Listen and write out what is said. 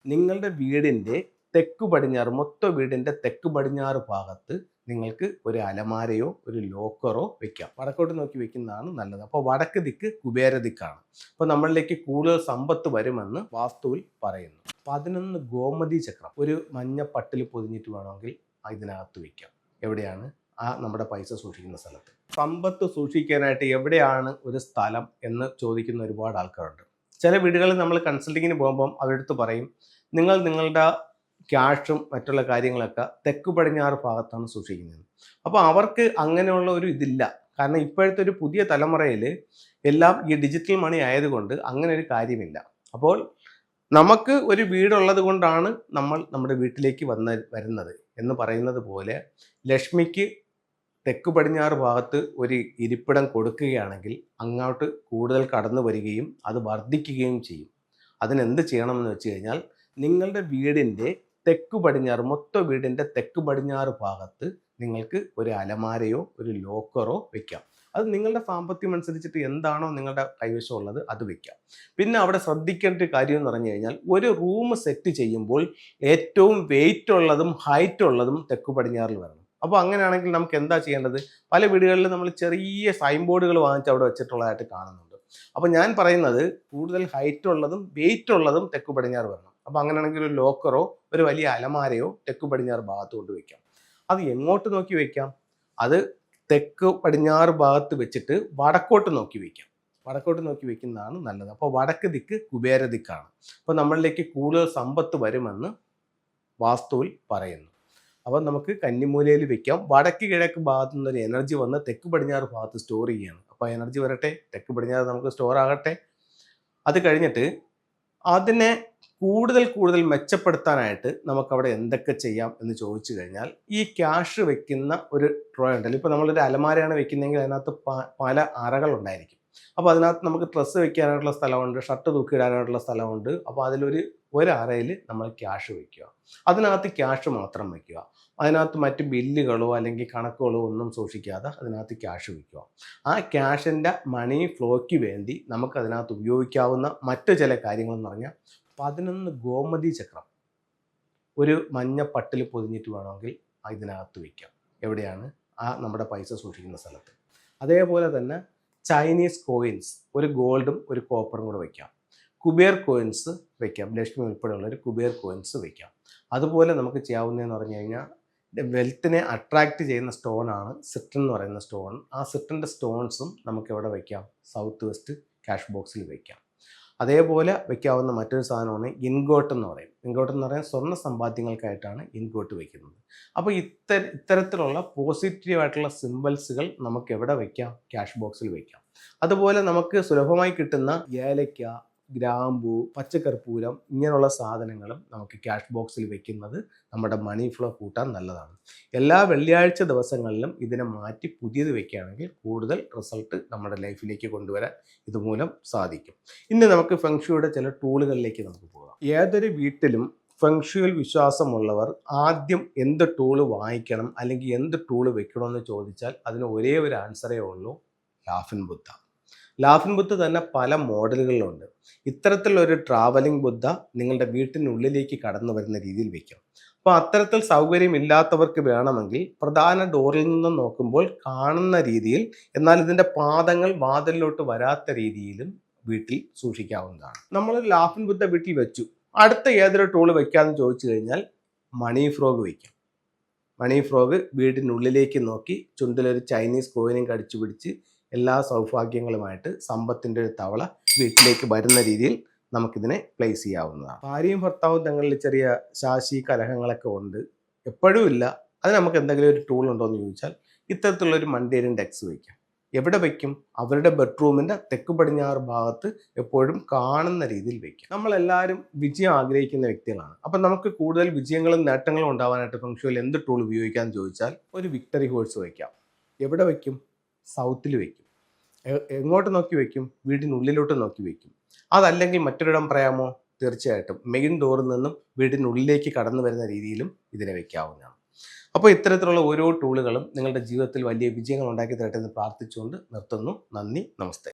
നിങ്ങളുടെ വീടിൻ്റെ തെക്ക് പടിഞ്ഞാറ് മൊത്തം വീടിൻ്റെ തെക്ക് പടിഞ്ഞാറ് ഭാഗത്ത് നിങ്ങൾക്ക് ഒരു അലമാരയോ ഒരു ലോക്കറോ വെക്കാം. വടക്കോട്ട് നോക്കി വെക്കുന്നതാണ് നല്ലത്. അപ്പോൾ വടക്ക് ദിക്ക് കുബേര ദിക്കാണ്. അപ്പോൾ നമ്മളിലേക്ക് കൂടുതൽ സമ്പത്ത് വരുമെന്ന് വാസ്തുവിൽ പറയുന്നു. 11 ഗോമതി ചക്രം ഒരു മഞ്ഞ പട്ടിൽ പൊതിഞ്ഞിട്ട് വേണമെങ്കിൽ ഇതിനകത്ത് വെക്കാം. എവിടെയാണ്? നമ്മുടെ പൈസ സൂക്ഷിക്കുന്ന സ്ഥലത്ത്. സമ്പത്ത് സൂക്ഷിക്കാനായിട്ട് എവിടെയാണ് ഒരു സ്ഥലം എന്ന് ചോദിക്കുന്ന ഒരുപാട് ആൾക്കാരുണ്ട്. ചില വീടുകളിൽ നമ്മൾ കൺസൾട്ടിങ്ങിന് പോകുമ്പം അവരടുത്ത് പറയും, നിങ്ങളുടെ ക്യാഷും മറ്റുള്ള കാര്യങ്ങളൊക്കെ തെക്ക് പടിഞ്ഞാറ് ഭാഗത്താണ് സൂക്ഷിക്കുന്നത്. അപ്പോൾ അവർക്ക് അങ്ങനെയുള്ള ഒരു ഇതില്ല. കാരണം ഇപ്പോഴത്തെ ഒരു പുതിയ തലമുറയിൽ എല്ലാം ഈ ഡിജിറ്റൽ മണി ആയതുകൊണ്ട് അങ്ങനെ ഒരു കാര്യമില്ല. അപ്പോൾ നമുക്ക് ഒരു വീടുള്ളത് കൊണ്ടാണ് നമ്മൾ നമ്മുടെ വീട്ടിലേക്ക് വരുന്നത് എന്ന് പറയുന്നത് പോലെ ലക്ഷ്മിക്ക് തെക്ക് പടിഞ്ഞാറ് ഭാഗത്ത് ഒരു ഇരിപ്പിടം കൊടുക്കുകയാണെങ്കിൽ അങ്ങോട്ട് കൂടുതൽ കടന്നു വരികയും അത് വർദ്ധിക്കുകയും ചെയ്യും. അതിനെന്ത് ചെയ്യണമെന്ന് വെച്ച് കഴിഞ്ഞാൽ നിങ്ങളുടെ വീടിൻ്റെ തെക്ക് പടിഞ്ഞാറ് മൊത്തം വീടിൻ്റെ തെക്ക് പടിഞ്ഞാറ് ഭാഗത്ത് നിങ്ങൾക്ക് ഒരു അലമാരയോ ഒരു ലോക്കറോ വെക്കാം. അത് നിങ്ങളുടെ സാമ്പത്തികം അനുസരിച്ചിട്ട് എന്താണോ നിങ്ങളുടെ കൈവശം ഉള്ളത് അത് വെക്കാം. പിന്നെ അവിടെ ശ്രദ്ധിക്കേണ്ട ഒരു കാര്യം എന്ന് പറഞ്ഞു കഴിഞ്ഞാൽ ഒരു റൂം സെറ്റ് ചെയ്യുമ്പോൾ ഏറ്റവും വെയിറ്റ് ഉള്ളതും ഹൈറ്റ് ഉള്ളതും തെക്ക് പടിഞ്ഞാറിൽ വരണം. അപ്പോൾ അങ്ങനെയാണെങ്കിൽ നമുക്ക് എന്താ ചെയ്യേണ്ടത്? പല വീടുകളിൽ നമ്മൾ ചെറിയ സൈൻ ബോർഡുകൾ വാങ്ങിച്ച് അവിടെ വെച്ചിട്ടുള്ളതായിട്ട് കാണുന്നുണ്ട്. അപ്പോൾ ഞാൻ പറയുന്നത് കൂടുതൽ ഹൈറ്റ് ഉള്ളതും വെയിറ്റ് ഉള്ളതും തെക്ക് പടിഞ്ഞാറ് വരണം. അപ്പോൾ അങ്ങനെയാണെങ്കിൽ ഒരു ലോക്കറോ ഒരു വലിയ അലമാരയോ തെക്ക് പടിഞ്ഞാറ് ഭാഗത്ത് കൊണ്ട് വയ്ക്കാം. അത് എങ്ങോട്ട് നോക്കി വയ്ക്കാം? അത് തെക്ക് പടിഞ്ഞാറ് ഭാഗത്ത് വെച്ചിട്ട് വടക്കോട്ട് നോക്കി വയ്ക്കാം. വടക്കോട്ട് നോക്കി വെക്കുന്നതാണ് നല്ലത്. അപ്പോൾ വടക്ക് ദിക്ക് കുബേര ദിക്കാണ്. അപ്പോൾ നമ്മളിലേക്ക് കൂടുതൽ സമ്പത്ത് വരുമെന്ന് വാസ്തുവിൽ പറയുന്നു. അപ്പോൾ നമുക്ക് കന്നിമൂലയിൽ വെക്കാം. വടക്ക് കിഴക്ക് ഭാഗത്തു നിന്നൊരു എനർജി വന്ന് തെക്ക് പടിഞ്ഞാറ് ഭാഗത്ത് സ്റ്റോർ ചെയ്യുകയാണ്. അപ്പോൾ എനർജി വരട്ടെ, തെക്ക് പടിഞ്ഞാറ് നമുക്ക് സ്റ്റോർ ആകട്ടെ. അത് കഴിഞ്ഞിട്ട് അതിനെ കൂടുതൽ മെച്ചപ്പെടുത്താനായിട്ട് നമുക്കവിടെ എന്തൊക്കെ ചെയ്യാം എന്ന് ചോദിച്ചു കഴിഞ്ഞാൽ ഈ ക്യാഷ് വെക്കുന്ന ഒരു ഡ്രോ ഉണ്ടല്ലോ. ഇപ്പോൾ നമ്മളൊരു അലമാരയാണ് വെക്കുന്നതെങ്കിൽ അതിനകത്ത് പല അറകളുണ്ടായിരിക്കും. അപ്പോൾ അതിനകത്ത് നമുക്ക് ഡ്രസ്സ് വെക്കാനായിട്ടുള്ള സ്ഥലമുണ്ട്, ഷർട്ട് തൂക്കിയിടാനായിട്ടുള്ള സ്ഥലമുണ്ട്. അപ്പോൾ അതിലൊരു അറയിൽ നമ്മൾ ക്യാഷ് വെക്കുക. അതിനകത്ത് ക്യാഷ് മാത്രം വെക്കുക. അതിനകത്ത് മറ്റ് ബില്ലുകളോ അല്ലെങ്കിൽ കണക്കുകളോ ഒന്നും സൂക്ഷിക്കാതെ അതിനകത്ത് ക്യാഷ് വെക്കുക. ആ ക്യാഷിൻ്റെ മണി ഫ്ലോയ്ക്ക് വേണ്ടി നമുക്കതിനകത്ത് ഉപയോഗിക്കാവുന്ന മറ്റു ചില കാര്യങ്ങളെന്ന് പറഞ്ഞാൽ 11 ഗോമതി ചക്രം ഒരു മഞ്ഞ പട്ടിൽ പൊതിഞ്ഞിട്ട് വേണമെങ്കിൽ ഇതിനകത്ത് വയ്ക്കാം. എവിടെയാണ്? നമ്മുടെ പൈസ സൂക്ഷിക്കുന്ന സ്ഥലത്ത്. അതേപോലെ തന്നെ ചൈനീസ് കോയിൻസ് ഒരു ഗോൾഡും ഒരു കോപ്പറും കൂടെ വയ്ക്കാം. കുബേർ കോയിൻസ് വയ്ക്കാം. ലക്ഷ്മി ഉൾപ്പെടെയുള്ള ഒരു കുബേർ കോയിൻസ് വയ്ക്കാം. അതുപോലെ നമുക്ക് ചെയ്യാവുന്നതെന്ന് പറഞ്ഞു കഴിഞ്ഞാൽ വെൽത്തിനെ അട്രാക്റ്റ് ചെയ്യുന്ന സ്റ്റോണാണ് സിട്രൺ എന്ന് പറയുന്ന സ്റ്റോൺ. ആ സിട്രൻ്റെ സ്റ്റോൺസും നമുക്ക് എവിടെ വയ്ക്കാം? സൗത്ത് വെസ്റ്റ് ക്യാഷ് ബോക്സിൽ വയ്ക്കാം. അതേപോലെ വയ്ക്കാവുന്ന മറ്റൊരു സാധനമാണ് ഇൻഗോട്ട് എന്ന് പറയും. ഇൻഗോട്ട് എന്ന് പറയാൻ സ്വർണ്ണ സമ്പാദ്യങ്ങൾക്കായിട്ടാണ് ഇൻഗോട്ട് വയ്ക്കുന്നത്. അപ്പോൾ ഇത്തരത്തിലുള്ള പോസിറ്റീവായിട്ടുള്ള സിമ്പിൾസുകൾ നമുക്ക് എവിടെ വയ്ക്കാം? ക്യാഷ് ബോക്സിൽ വയ്ക്കാം. അതുപോലെ നമുക്ക് സുലഭമായി കിട്ടുന്ന ഏലയ്ക്ക, ഗ്രാമ്പൂ, പച്ചക്കർപ്പൂരം ഇങ്ങനെയുള്ള സാധനങ്ങളും നമുക്ക് ക്യാഷ് ബോക്സിൽ വെക്കുന്നത് നമ്മുടെ മണി ഫ്ലോ കൂട്ടാൻ നല്ലതാണ്. എല്ലാ വെള്ളിയാഴ്ച ദിവസങ്ങളിലും ഇതിനെ മാറ്റി പുതിയത് വെക്കുകയാണെങ്കിൽ കൂടുതൽ റിസൾട്ട് നമ്മുടെ ലൈഫിലേക്ക് കൊണ്ടുവരാൻ ഇതുമൂലം സാധിക്കും. ഇനി നമുക്ക് ഫെങ്ഷുയുടെ ചില ടൂളുകളിലേക്ക് നമുക്ക് പോകാം. ഏതൊരു വീട്ടിലും ഫെങ്ഷുവിൽ വിശ്വാസമുള്ളവർ ആദ്യം എന്ത് ടൂള് വാങ്ങിക്കണം അല്ലെങ്കിൽ എന്ത് ടൂള് വെക്കണമെന്ന് ചോദിച്ചാൽ അതിന് ഒരേ ഒരു ആൻസറേ ഉള്ളൂ: ലാഫിൻ ബുദ്ധ. ലാഫിൻ ബുദ്ധ തന്നെ പല മോഡലുകളിലുണ്ട്. ഇത്തരത്തിലൊരു ട്രാവലിംഗ് ബുദ്ധ നിങ്ങളുടെ വീട്ടിനുള്ളിലേക്ക് കടന്നു വരുന്ന രീതിയിൽ വയ്ക്കാം. അപ്പോൾ അത്തരത്തിൽ സൗകര്യമില്ലാത്തവർക്ക് വേണമെങ്കിൽ പ്രധാന ഡോറിൽ നിന്ന് നോക്കുമ്പോൾ കാണുന്ന രീതിയിൽ, എന്നാൽ ഇതിൻ്റെ പാദങ്ങൾ വാതിലിലോട്ട് വരാത്ത രീതിയിലും വീട്ടിൽ സൂക്ഷിക്കാവുന്നതാണ്. നമ്മൾ ലാഫിൻ ബുദ്ധ വീട്ടിൽ വെച്ചു, അടുത്ത ഏതൊരു ടൂള് വയ്ക്കാമെന്ന് ചോദിച്ചു കഴിഞ്ഞാൽ മണി ഫ്രോഗ് വയ്ക്കാം. മണി ഫ്രോഗ് വീടിനുള്ളിലേക്ക് നോക്കി ചുണ്ടിലൊരു ചൈനീസ് കോയിനും കടിച്ചു പിടിച്ച് എല്ലാ സൗഭാഗ്യങ്ങളുമായിട്ട് സമ്പത്തിൻ്റെ ഒരു തവള വീട്ടിലേക്ക് വരുന്ന രീതിയിൽ നമുക്കിതിനെ പ്ലേസ് ചെയ്യാവുന്നതാണ്. ഭാര്യയും ഭർത്താവും തങ്ങളിൽ ചെറിയ ശാശി കലഹങ്ങളൊക്കെ ഉണ്ട്, എപ്പോഴും ഇല്ല. അത് നമുക്ക് എന്തെങ്കിലും ഒരു ടൂൾ ഉണ്ടോ എന്ന് ചോദിച്ചാൽ ഇത്തരത്തിലുള്ളൊരു മണ്ടേരിയൻ ഡെക്സ് വയ്ക്കാം. എവിടെ വയ്ക്കും? അവരുടെ ബെഡ്റൂമിൻ്റെ തെക്ക് പടിഞ്ഞാറ് ഭാഗത്ത് എപ്പോഴും കാണുന്ന രീതിയിൽ വയ്ക്കാം. നമ്മളെല്ലാവരും വിജയം ആഗ്രഹിക്കുന്ന വ്യക്തികളാണ്. അപ്പം നമുക്ക് കൂടുതൽ വിജയങ്ങളും നേട്ടങ്ങളും ഉണ്ടാവാനായിട്ട് ഫെങ്ഷുവിൽ എന്ത് ടൂൾ ഉപയോഗിക്കാമെന്ന് ചോദിച്ചാൽ ഒരു വിക്ടറി ഹോഴ്സ് വയ്ക്കാം. എവിടെ വയ്ക്കും? സൗത്തിൽ വയ്ക്കും. എങ്ങോട്ട് നോക്കി വയ്ക്കും? വീടിനുള്ളിലോട്ട് നോക്കി വയ്ക്കും. അതല്ലെങ്കിൽ മറ്റൊരിടം പറയാമോ? തീർച്ചയായിട്ടും മെയിൻ ഡോറിൽ നിന്നും വീടിനുള്ളിലേക്ക് കടന്നു വരുന്ന രീതിയിലും ഇതിനെ വയ്ക്കാവുന്നതാണ്. അപ്പോൾ ഇത്തരത്തിലുള്ള ഓരോ ടൂളുകളും നിങ്ങളുടെ ജീവിതത്തിൽ വലിയ വിജയങ്ങൾ ഉണ്ടാക്കി തരട്ടെ എന്ന് പ്രാർത്ഥിച്ചുകൊണ്ട് നിർത്തുന്നു. നന്ദി, നമസ്തേ.